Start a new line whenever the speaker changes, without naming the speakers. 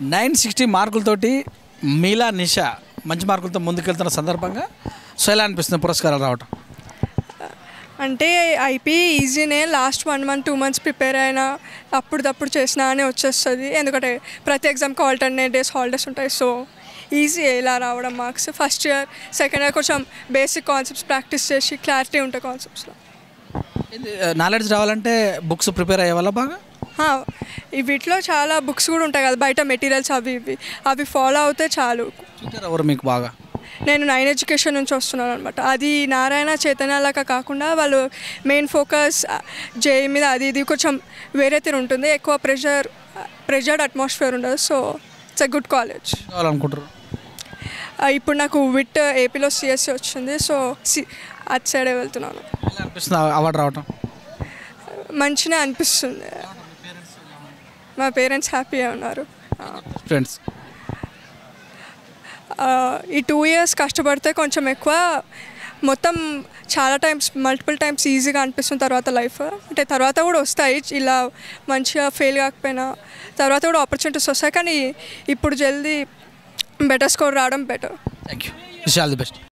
960 మార్కులతోటి మీలా నిషా మంచి మార్కులతో ముందుకెళ్తున్న సందర్భంగా సో ఎలా అనిపిస్తుంది పురస్కారాలు రావటం?
అంటే ఐపీ ఈజీనే, లాస్ట్ 1 month 2 months ప్రిపేర్ అయినా అప్పుడప్పుడు చేసినా అని వచ్చేస్తుంది. ఎందుకంటే ప్రతి ఎగ్జామ్కి ఆల్టర్నేట్ డేస్ హాలిడేస్ ఉంటాయి. సో ఈజీ ఇలా రావడం marks. First year second year కొంచెం బేసిక్ కాన్సెప్ట్స్ ప్రాక్టీస్ చేసి క్లారిటీ ఉంటాయి కాన్సెప్ట్స్లో.
నాలెడ్జ్ రావాలంటే బుక్స్ ప్రిపేర్ అయ్యే వల్ల బాగా
వీటిలో చాలా బుక్స్ కూడా ఉంటాయి కదా బయట మెటీరియల్స్, అవి ఫాలో అవుతే చాలు.
ఎవరు మీకు బాగా?
నేను 9 ఎడ్యుకేషన్ నుంచి వస్తున్నాను అనమాట. అది నారాయణ చైతన్యాలక కాకుండా వాళ్ళు మెయిన్ ఫోకస్ జేఈ మీద, ఇది కొంచెం వేరే తీరు ఉంటుంది, ఎక్కువ ప్రెజర్డ్ అట్మాస్ఫియర్ ఉండదు. So it's a good college.
కావాలనుకుంటారు?
ఇప్పుడు నాకు విట్ ఏపీలో సిఎస్సి వచ్చింది. సో అటు సైడే వెళ్తున్నాను.
ఎలా అనిపిస్తుంది అవార్డు రావటం?
మంచిగా అనిపిస్తుంది. మా పేరెంట్స్ హ్యాపీగా ఉన్నారు.
ఫ్రెండ్స్
ఈ 2 years కష్టపడితే కొంచెం ఎక్కువ మొత్తం చాలా టైమ్స్ మల్టిపుల్ టైమ్స్ ఈజీగా అనిపిస్తుంది తర్వాత లైఫ్. అంటే తర్వాత కూడా వస్తాయి, ఇలా మంచిగా ఫెయిల్ కాకపోయినా తర్వాత కూడా ఆపర్చునిటీస్ వస్తాయి. కానీ ఇప్పుడు జల్దీ బెటర్ స్కోర్ రావడం better.
Thank you. Wish all the best.